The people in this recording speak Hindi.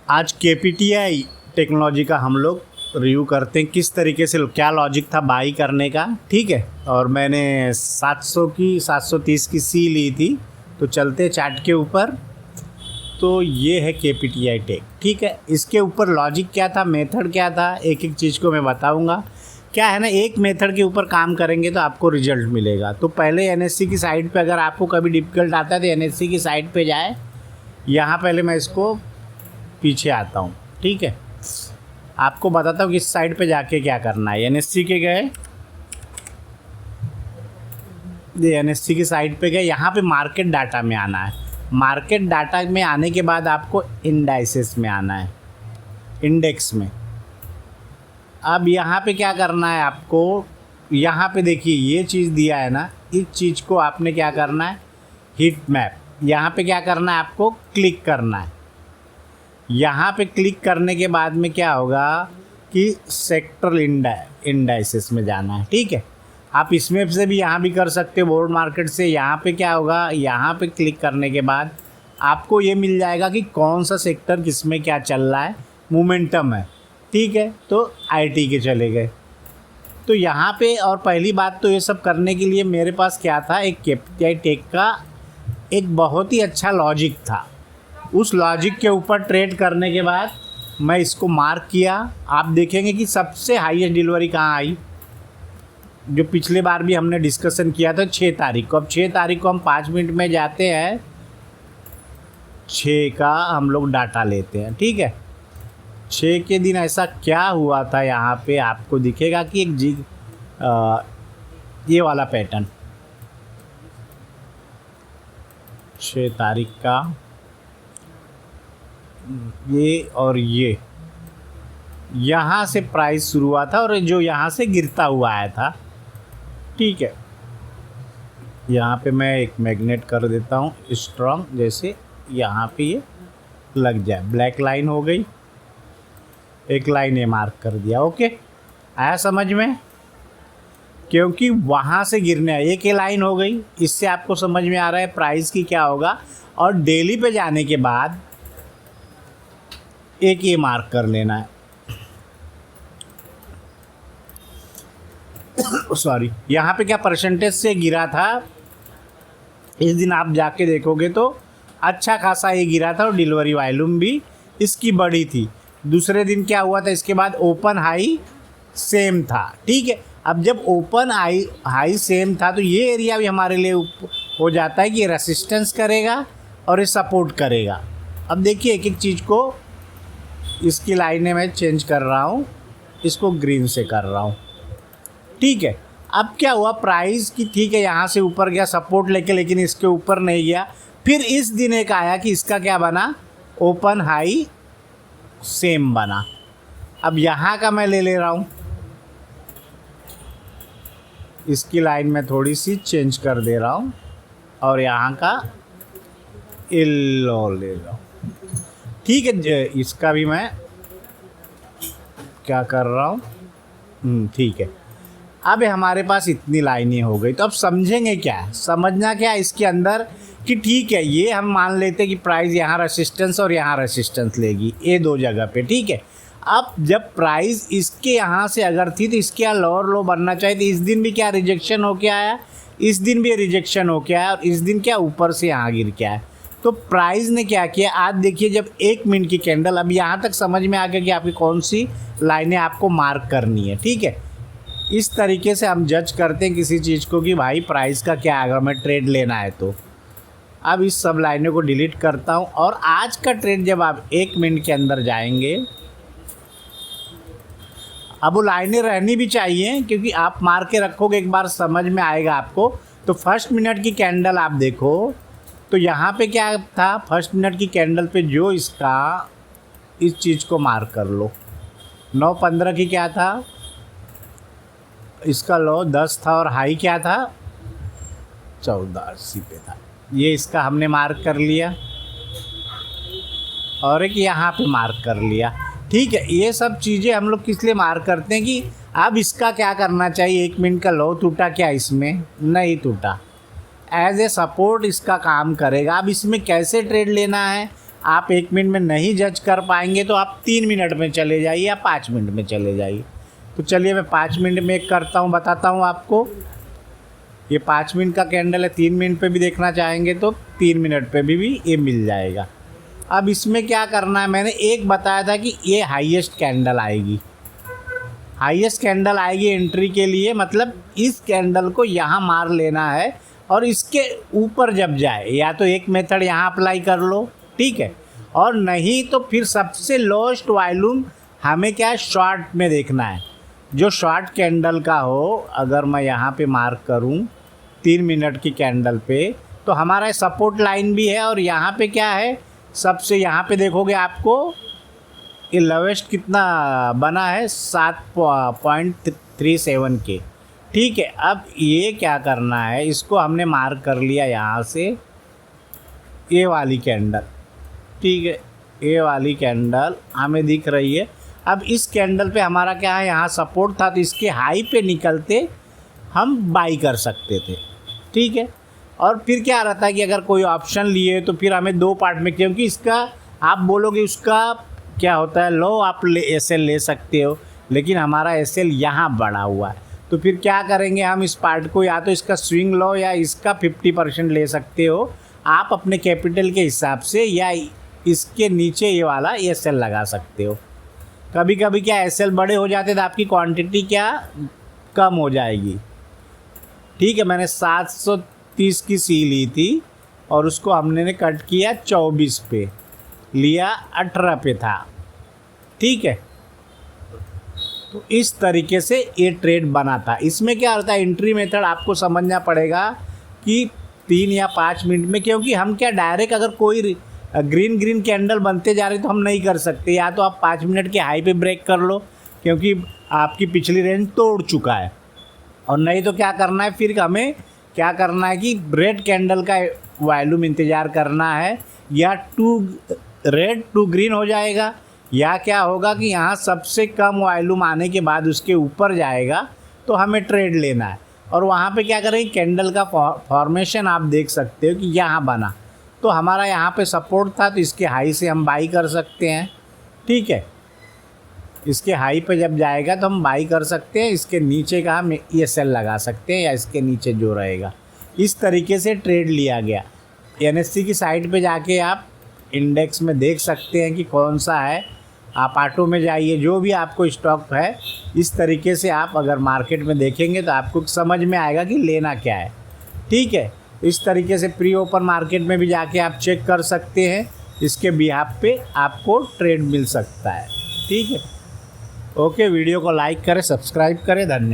आज केपीटीआई टेक्नोलॉजी का हम लोग रिव्यू करते हैं, किस तरीके से क्या लॉजिक था बाई करने का। ठीक है, और मैंने 730 की सी ली थी। तो चलते चार्ट के ऊपर। तो ये है केपीटीआई टेक। ठीक है, इसके ऊपर लॉजिक क्या था, मेथड क्या था, एक एक चीज़ को मैं बताऊंगा। क्या है ना, एक मेथड के ऊपर काम करेंगे तो आपको रिजल्ट मिलेगा। तो पहले एनएससी की साइट पे अगर आपको कभी डिफ़िकल्ट आता है तो एनएससी की साइट पे जाए। यहाँ पहले मैं इसको पीछे आता हूँ। ठीक है, आपको बताता हूँ कि इस साइड पे जाके क्या करना है। एनएससी के गए, ये एनएससी की साइट पे गए, यहाँ पे मार्केट डाटा में आना है। मार्केट डाटा में आने के बाद आपको इंडाइसेस में आना है, इंडेक्स में। अब यहाँ पे क्या करना है आपको, यहाँ पे देखिए ये चीज़ दिया है ना, इस चीज़ को आपने क्या करना है, हीट मैप। यहाँ पे क्या करना है, आपको क्लिक करना है। यहाँ पे क्लिक करने के बाद में क्या होगा कि सेक्टरल इंडाइसेस में जाना है। ठीक है, आप इसमें से भी यहाँ भी कर सकते हो, बोर्ड मार्केट से। यहाँ पे क्या होगा, यहाँ पे क्लिक करने के बाद आपको ये मिल जाएगा कि कौन सा सेक्टर किस में क्या चल रहा है, मोमेंटम है। ठीक है, तो आईटी के चले गए। तो यहाँ पे और पहली बात तो ये सब करने के लिए मेरे पास क्या था, एक केपीटीआई टेक का एक बहुत ही अच्छा लॉजिक था। उस लॉजिक के ऊपर ट्रेड करने के बाद मैं इसको मार्क किया। आप देखेंगे कि सबसे हाईएस्ट डिलीवरी कहाँ आई, जो पिछले बार भी हमने डिस्कशन किया था 6 तारीख को। अब 6 तारीख को हम 5 मिनट में जाते हैं, 6 का हम लोग डाटा लेते हैं। ठीक है, 6 के दिन ऐसा क्या हुआ था, यहाँ पे आपको दिखेगा कि एक ये वाला पैटर्न 6 तारीख का, ये और ये यहाँ से प्राइस शुरू हुआ था और जो यहाँ से गिरता हुआ आया था। ठीक है, यहाँ पे मैं एक मैग्नेट कर देता हूँ स्ट्रॉन्ग, जैसे यहाँ पे ये लग जाए। ब्लैक लाइन हो गई, एक लाइन ये मार्क कर दिया। ओके, आया समझ में, क्योंकि वहाँ से गिरने एक ही लाइन हो गई। इससे आपको समझ में आ रहा है प्राइस की क्या होगा। और डेली पे जाने के बाद एक ये मार्क कर लेना है। सॉरी, यहाँ पे क्या परसेंटेज से गिरा था, इस दिन आप जाके देखोगे तो अच्छा खासा ये गिरा था और डिलीवरी वॉल्यूम भी इसकी बड़ी थी। दूसरे दिन क्या हुआ था, इसके बाद ओपन हाई सेम था। ठीक है, अब जब ओपन हाई सेम था तो ये एरिया भी हमारे लिए हो जाता है कि ये रेसिस्टेंस करेगा और ये सपोर्ट करेगा। अब देखिए एक एक चीज़ को, इसकी लाइनें मैं चेंज कर रहा हूँ, इसको ग्रीन से कर रहा हूँ। ठीक है, अब क्या हुआ, प्राइस की ठीक है यहाँ से ऊपर गया सपोर्ट लेके, लेकिन इसके ऊपर नहीं गया। फिर इस दिन एक आया कि इसका क्या बना, ओपन हाई सेम बना। अब यहाँ का मैं ले रहा हूँ, इसकी लाइन में थोड़ी सी चेंज कर दे रहा हूँ और यहाँ का येलो ले रहा हूँ। ठीक है, इसका भी मैं क्या कर रहा हूँ, ठीक है। अब हमारे पास इतनी लाइनें हो गई, तो अब समझेंगे क्या है, समझना क्या है इसके अंदर कि ठीक है, ये हम मान लेते हैं कि प्राइस यहाँ रेसिस्टेंस और यहाँ रेसिस्टेंस लेगी, ये 2 जगह पे। ठीक है, अब जब प्राइस इसके यहाँ से अगर थी तो इसके यहाँ लोअर लो बनना चाहिए। तो इस दिन भी क्या रिजेक्शन हो के आया, इस दिन भी रिजेक्शन हो के आया, और इस दिन क्या ऊपर से यहाँ गिर के आया। तो प्राइस ने क्या किया, आज देखिए जब 1 मिनट की कैंडल, अब यहाँ तक समझ में आ गया कि आपकी कौन सी लाइनें आपको मार्क करनी है। ठीक है, इस तरीके से हम जज करते हैं किसी चीज़ को कि भाई प्राइस का क्या अगर मैं ट्रेड लेना है तो। अब इस सब लाइनों को डिलीट करता हूँ और आज का ट्रेड जब आप 1 मिनट के अंदर जाएंगे, अब वो लाइनें रहनी भी चाहिए क्योंकि आप मार के रखोगे, एक बार समझ में आएगा आपको। तो फर्स्ट मिनट की कैंडल आप देखो, तो यहाँ पे क्या था, फर्स्ट मिनट की कैंडल पे जो इसका, इस चीज़ को मार्क कर लो। 9:15 की क्या था, इसका लो 10 था और हाई क्या था, 1480 पे था। ये इसका हमने मार्क कर लिया और एक यहाँ पे मार्क कर लिया। ठीक है, ये सब चीज़ें हम लोग किस लिए मार्क करते हैं कि अब इसका क्या करना चाहिए। 1 मिनट का लो टूटा क्या, इसमें नहीं टूटा, एज ए सपोर्ट इसका काम करेगा। अब इसमें कैसे ट्रेड लेना है, आप 1 मिनट में नहीं जज कर पाएंगे तो आप 3 मिनट में चले जाइए या 5 मिनट में चले जाइए। तो चलिए मैं 5 मिनट में एक करता हूँ, बताता हूँ आपको। ये 5 मिनट का कैंडल है, 3 मिनट पे भी देखना चाहेंगे तो 3 मिनट पे भी ये मिल जाएगा। अब इसमें क्या करना है, मैंने एक बताया था कि ये हाईएस्ट कैंडल आएगी, हाईएस्ट कैंडल आएगी एंट्री के लिए, मतलब इस कैंडल को यहाँ मार लेना है और इसके ऊपर जब जाए, या तो एक मेथड यहाँ अप्लाई कर लो, ठीक है, और नहीं तो फिर सबसे लोएस्ट वॉल्यूम हमें क्या है, शॉर्ट में देखना है। जो शॉर्ट कैंडल का हो, अगर मैं यहाँ पे मार्क करूँ 3 मिनट की कैंडल पे, तो हमारा सपोर्ट लाइन भी है और यहाँ पे क्या है, सबसे यहाँ पे देखोगे आपको ये लोवेस्ट कितना बना है, 7.37 के, ठीक है। अब ये क्या करना है, इसको हमने मार्क कर लिया यहाँ से, ये वाली कैंडल, ठीक है, ये वाली कैंडल हमें दिख रही है। अब इस कैंडल पे हमारा क्या है, यहाँ सपोर्ट था तो इसके हाई पे निकलते हम बाई कर सकते थे, ठीक है। और फिर क्या रहता है कि अगर कोई ऑप्शन लिए तो फिर हमें 2 पार्ट में, क्योंकि इसका आप बोलोगे उसका क्या होता है, लो आप एसएल ले सकते हो, लेकिन हमारा एसएल यहाँ बढ़ा हुआ है, तो फिर क्या करेंगे हम इस पार्ट को, या तो इसका स्विंग लो या इसका 50% ले सकते हो आप अपने कैपिटल के हिसाब से, या इसके नीचे ये वाला एसएल लगा सकते हो। कभी कभी क्या एसएल बड़े हो जाते तो आपकी क्वांटिटी क्या कम हो जाएगी, ठीक है। मैंने 730 की सी ली थी और उसको हमने कट किया 24 पे, लिया 18 पे था, ठीक है। तो इस तरीके से ये ट्रेड बना था। इसमें क्या होता है, एंट्री मेथड आपको समझना पड़ेगा कि 3 या 5 मिनट में, क्योंकि हम क्या डायरेक्ट अगर कोई ग्रीन कैंडल बनते जा रहे तो हम नहीं कर सकते, या तो आप 5 मिनट के हाई पे ब्रेक कर लो क्योंकि आपकी पिछली रेंज तोड़ चुका है, और नहीं तो क्या करना है, फिर हमें क्या करना है कि रेड कैंडल का वॉल्यूम इंतज़ार करना है, या टू रेड टू ग्रीन हो जाएगा, या क्या होगा कि यहाँ सबसे कम वॉल्यूम आने के बाद उसके ऊपर जाएगा तो हमें ट्रेड लेना है। और वहाँ पे क्या करेंगे, कैंडल का फॉर्मेशन आप देख सकते हो कि यहाँ बना, तो हमारा यहाँ पे सपोर्ट था तो इसके हाई से हम बाई कर सकते हैं, ठीक है। इसके हाई पे जब जाएगा तो हम बाई कर सकते हैं, इसके नीचे का हम ये सेल लगा सकते हैं, या इसके नीचे जो रहेगा। इस तरीके से ट्रेड लिया गया। एनएससी की साइट पे जाके आप इंडेक्स में देख सकते हैं कि कौन सा है, आप ऑटो में जाइए, जो भी आपको स्टॉक है, इस तरीके से आप अगर मार्केट में देखेंगे तो आपको समझ में आएगा कि लेना क्या है, ठीक है। इस तरीके से प्री ओपन मार्केट में भी जाके आप चेक कर सकते हैं, इसके बिहाफ पे आपको ट्रेड मिल सकता है, ठीक है। ओके, वीडियो को लाइक करें, सब्सक्राइब करें, धन्यवाद।